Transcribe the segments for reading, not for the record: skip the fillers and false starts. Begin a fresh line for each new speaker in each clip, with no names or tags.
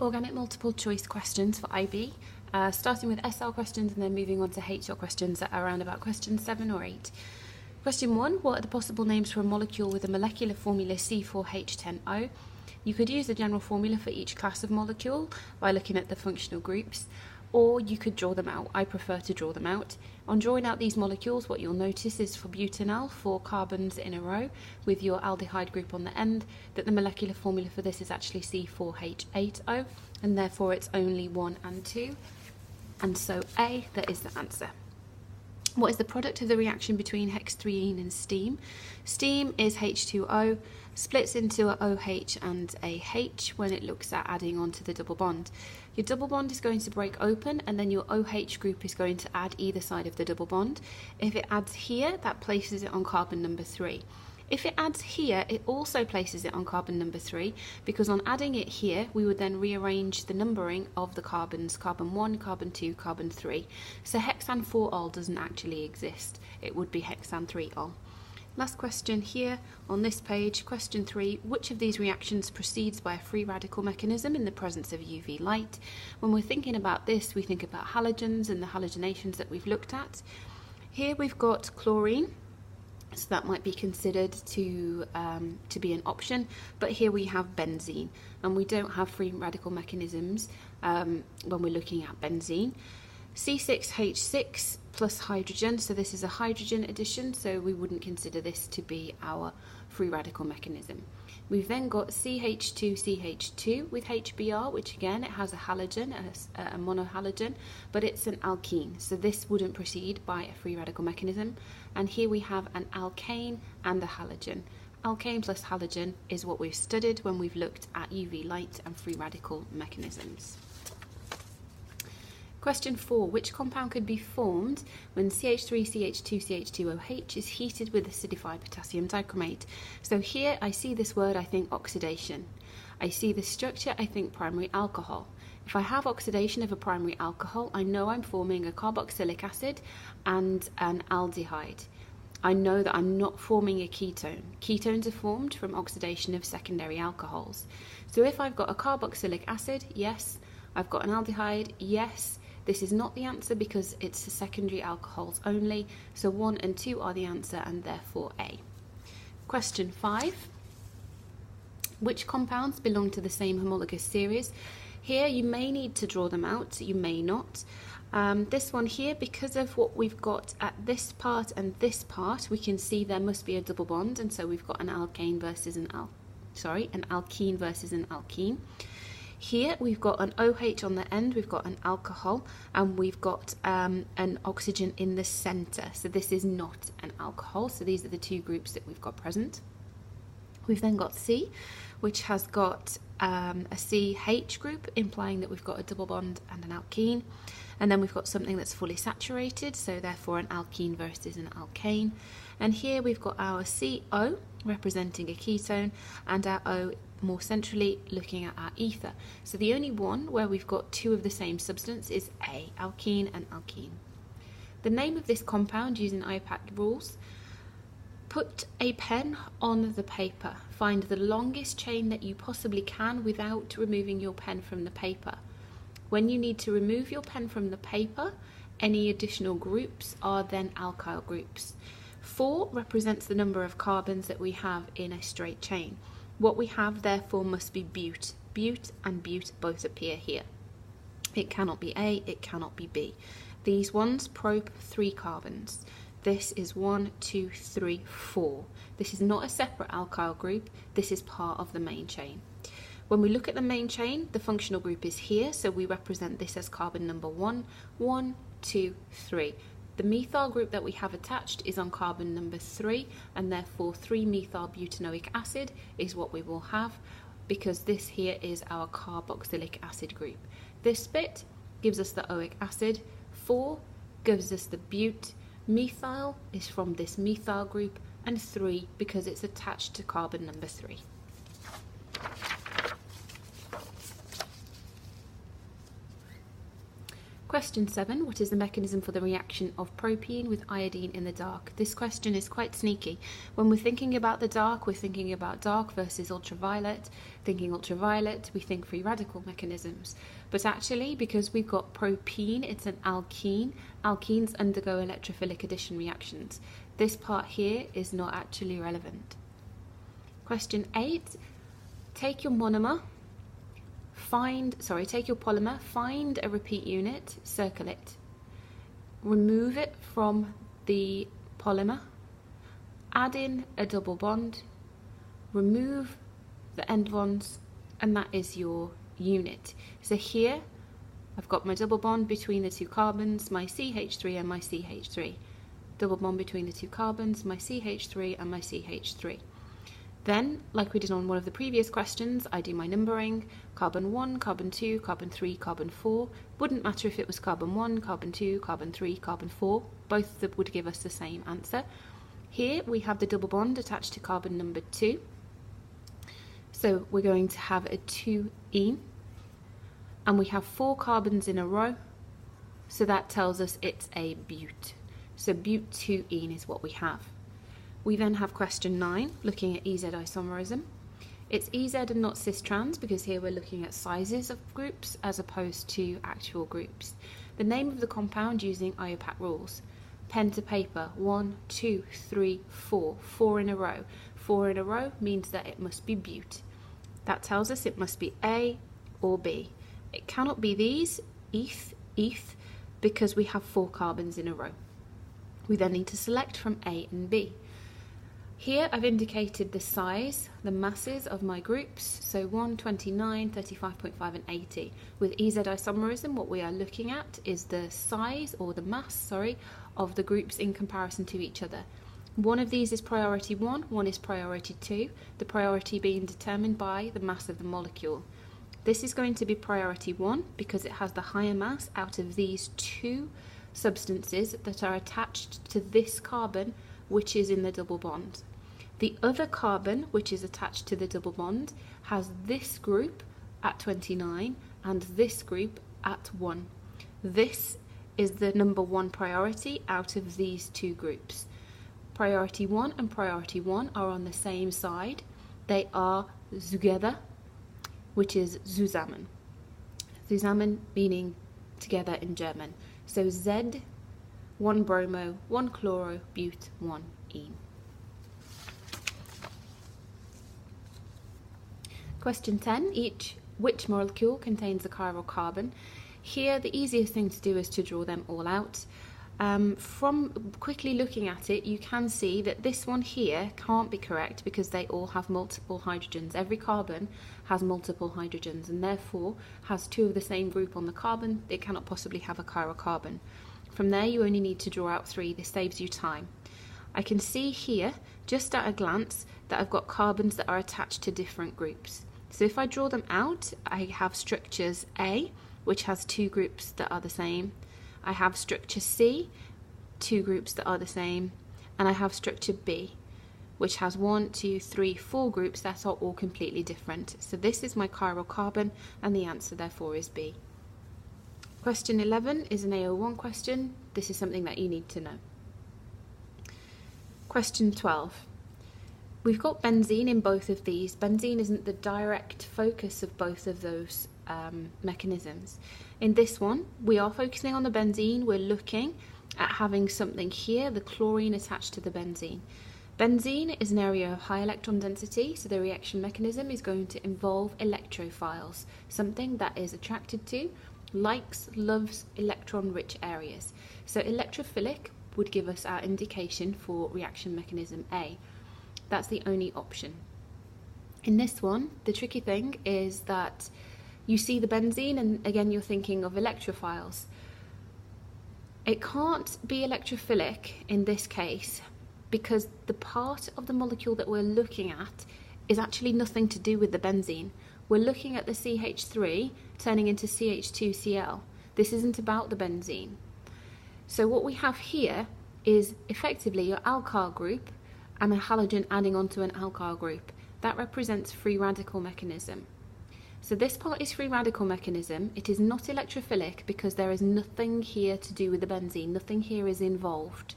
Organic multiple choice questions for IB, starting with SL questions and then moving on to HL questions that are around about question 7 or 8. Question 1, what are the possible names for a molecule with a molecular formula C4H10O? You could use the general formula for each class of molecule by looking at the functional groups, or you could draw them out. I prefer to draw them out. On drawing out these molecules, what you'll notice is for butanol, 4 carbons in a row with your aldehyde group on the end, that the molecular formula for this is actually C4H8O, and therefore it's only 1 and 2. And so A, that is the answer. What is the product of the reaction between hextreene and steam? Steam is H2O, splits into a OH and a H when it looks at adding onto the double bond. Your double bond is going to break open and then your OH group is going to add either side of the double bond. If it adds here, that places it on carbon number 3. If it adds here, it also places it on carbon number 3, because on adding it here, we would then rearrange the numbering of the carbons, carbon 1, carbon 2, carbon 3. So hexane 4-ol doesn't actually exist. It would be hexane 3-ol. Last question here on this page, question 3, which of these reactions proceeds by a free radical mechanism in the presence of UV light? When we're thinking about this, we think about halogens and the halogenations that we've looked at. Here we've got chlorine. So that might be considered to be an option, but here we have benzene, and we don't have free radical mechanisms when we're looking at benzene. C6H6 plus hydrogen, so this is a hydrogen addition, so we wouldn't consider this to be our free radical mechanism. We've then got CH2CH2 with HBr, which again, it has a halogen, a monohalogen, but it's an alkene, so this wouldn't proceed by a free radical mechanism. And here we have an alkane and a halogen. Alkane plus halogen is what we've studied when we've looked at UV light and free radical mechanisms. Question 4. Which compound could be formed when CH3CH2CH2OH is heated with acidified potassium dichromate? So here I see this word, I think oxidation. I see the structure, I think primary alcohol. If I have oxidation of a primary alcohol, I know I'm forming a carboxylic acid and an aldehyde. I know that I'm not forming a ketone. Ketones are formed from oxidation of secondary alcohols. So if I've got a carboxylic acid, yes. I've got an aldehyde, yes. This is not the answer because it's the secondary alcohols only. So 1 and 2 are the answer and therefore A. Question 5. Which compounds belong to the same homologous series? Here you may need to draw them out, you may not. This one here, because of what we've got at this part and this part, we can see there must be a double bond, and so we've got an alkane versus an alkene versus an alkene. Here we've got an OH on the end, we've got an alcohol, and we've got an oxygen in the centre. So this is not an alcohol, so these are the two groups that we've got present. We've then got C, which has got a CH group, implying that we've got a double bond and an alkene. And then we've got something that's fully saturated, so therefore an alkene versus an alkane. And here we've got our CO, representing a ketone, and our O more centrally looking at our ether. So the only one where we've got two of the same substance is A, alkene and alkene. The name of this compound using IUPAC rules: put a pen on the paper. Find the longest chain that you possibly can without removing your pen from the paper. When you need to remove your pen from the paper, any additional groups are then alkyl groups. 4 represents the number of carbons that we have in a straight chain. What we have therefore must be bute. Bute and bute both appear here. It cannot be A, it cannot be B. These ones probe 3 carbons. This is 1, 2, 3, 4. This is not a separate alkyl group, this is part of the main chain. When we look at the main chain, the functional group is here, so we represent this as carbon number 1, 1, 2, 3. The methyl group that we have attached is on carbon number 3, and therefore 3-methyl-butanoic acid is what we will have, because this here is our carboxylic acid group. This bit gives us the oic acid, 4 gives us the bute, methyl is from this methyl group, and 3 because it's attached to carbon number 3. Question 7, what is the mechanism for the reaction of propene with iodine in the dark? This question is quite sneaky. When we're thinking about the dark, we're thinking about dark versus ultraviolet. Thinking ultraviolet, we think free radical mechanisms. But actually, because we've got propene, it's an alkene. Alkenes undergo electrophilic addition reactions. This part here is not actually relevant. Question 8, take your polymer, find a repeat unit, circle it, remove it from the polymer, add in a double bond, remove the end bonds, and that is your unit. So here I've got my double bond between the two carbons, my CH3 and my CH3. Double bond between the two carbons, my CH3 and my CH3. Then, like we did on one of the previous questions, I do my numbering, carbon 1, carbon 2, carbon 3, carbon 4. Wouldn't matter if it was carbon 1, carbon 2, carbon 3, carbon 4. Both of them would give us the same answer. Here we have the double bond attached to carbon number 2. So we're going to have a 2-ene. And we have 4 carbons in a row. So that tells us it's a bute. So but-2-ene is what we have. We then have question 9, looking at EZ isomerism. It's EZ and not cis-trans because here we're looking at sizes of groups as opposed to actual groups. The name of the compound using IUPAC rules. Pen to paper, 1, 2, 3, 4, 4 in a row. 4 in a row means that it must be but. That tells us it must be A or B. It cannot be these, eth, because we have 4 carbons in a row. We then need to select from A and B. Here I've indicated the size, the masses of my groups, so 1, 29, 35.5 and 80. With EZ isomerism, what we are looking at is the size, or the mass, of the groups in comparison to each other. One of these is priority 1, one is priority 2, the priority being determined by the mass of the molecule. This is going to be priority 1 because it has the higher mass out of these 2 substances that are attached to this carbon, which is in the double bond. The other carbon, which is attached to the double bond, has this group at 29 and this group at 1. This is the number 1 priority out of these 2 groups. Priority 1 and priority 1 are on the same side. They are together, which is zusammen. Zusammen meaning together in German. So Z, 1 bromo, 1 chloro, but, 1 ene. Question 10, which molecule contains a chiral carbon? Here the easiest thing to do is to draw them all out. From quickly looking at it, you can see that this one here can't be correct because they all have multiple hydrogens. Every carbon has multiple hydrogens and therefore has 2 of the same group on the carbon. It cannot possibly have a chiral carbon. From there you only need to draw out 3. This saves you time. I can see here, just at a glance, that I've got carbons that are attached to different groups. So if I draw them out, I have structures A, which has 2 groups that are the same. I have structure C, 2 groups that are the same. And I have structure B, which has 1, 2, 3, 4 groups that are all completely different. So this is my chiral carbon, and the answer therefore is B. Question 11 is an AO1 question. This is something that you need to know. Question 12. We've got benzene in both of these. Benzene isn't the direct focus of both of those mechanisms. In this one, we are focusing on the benzene. We're looking at having something here, the chlorine attached to the benzene. Benzene is an area of high electron density, so the reaction mechanism is going to involve electrophiles, something that is attracted to, likes, loves electron-rich areas. So electrophilic would give us our indication for reaction mechanism A. That's the only option. In this one, the tricky thing is that you see the benzene and again you're thinking of electrophiles. It can't be electrophilic in this case because the part of the molecule that we're looking at is actually nothing to do with the benzene. We're looking at the CH3 turning into CH2Cl. This isn't about the benzene. So what we have here is effectively your alkyl group and a halogen adding onto an alkyl group. That represents free radical mechanism. So this part is free radical mechanism. It is not electrophilic because there is nothing here to do with the benzene. Nothing here is involved.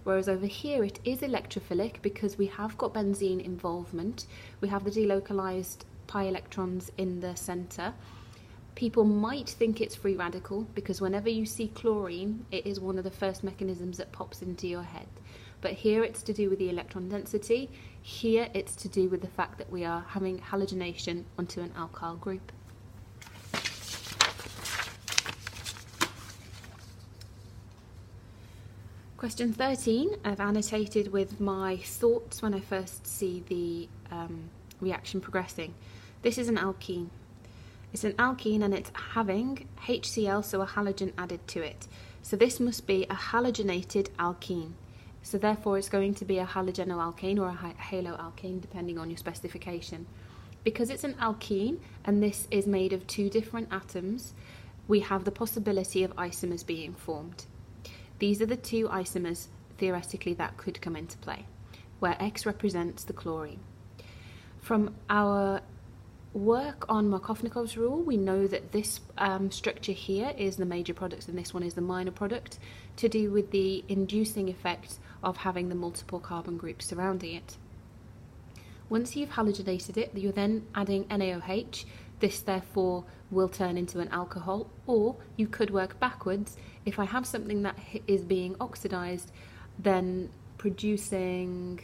Whereas over here it is electrophilic because we have got benzene involvement. We have the delocalized pi electrons in the center. People might think it's free radical because whenever you see chlorine, it is one of the first mechanisms that pops into your head. But here it's to do with the electron density. Here it's to do with the fact that we are having halogenation onto an alkyl group. Question 13, I've annotated with my thoughts when I first see the reaction progressing. This is an alkene. It's an alkene and it's having HCl, so a halogen added to it. So this must be a halogenated alkene. So therefore it's going to be a halogenoalkane or a haloalkane depending on your specification. Because it's an alkene and this is made of two different atoms, we have the possibility of isomers being formed. These are the two isomers theoretically that could come into play, where X represents the chlorine. From our work on Markovnikov's rule, we know that this structure here is the major product and this one is the minor product, to do with the inducing effect of having the multiple carbon groups surrounding it. Once you've halogenated it, you're then adding NaOH. This therefore will turn into an alcohol, or you could work backwards. If I have something that is being oxidized, then producing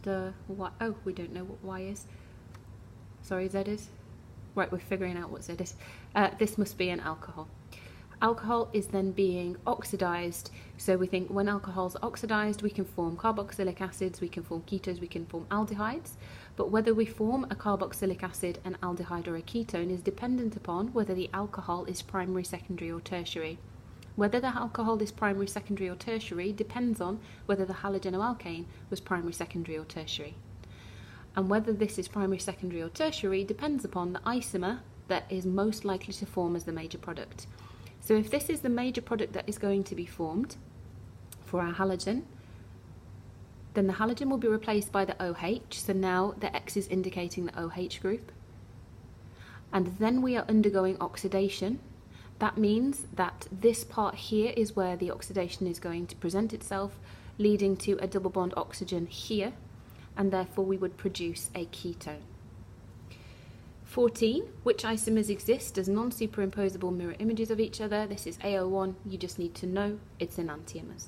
oh, we don't know what Y is. Sorry, Z is. Right, we're figuring out what Z is. This must be an alcohol. Alcohol is then being oxidized. So we think when alcohols are oxidized, we can form carboxylic acids, we can form ketones, we can form aldehydes. But whether we form a carboxylic acid, an aldehyde, or a ketone is dependent upon whether the alcohol is primary, secondary, or tertiary. Whether the alcohol is primary, secondary, or tertiary depends on whether the halogenoalkane was primary, secondary, or tertiary. And whether this is primary, secondary, or tertiary depends upon the isomer that is most likely to form as the major product. So if this is the major product that is going to be formed for our halogen, then the halogen will be replaced by the OH, so now the X is indicating the OH group. And then we are undergoing oxidation. That means that this part here is where the oxidation is going to present itself, leading to a double bond oxygen here, and therefore we would produce a ketone. 14, which isomers exist as non-superimposable mirror images of each other? This is AO1, you just need to know it's enantiomers.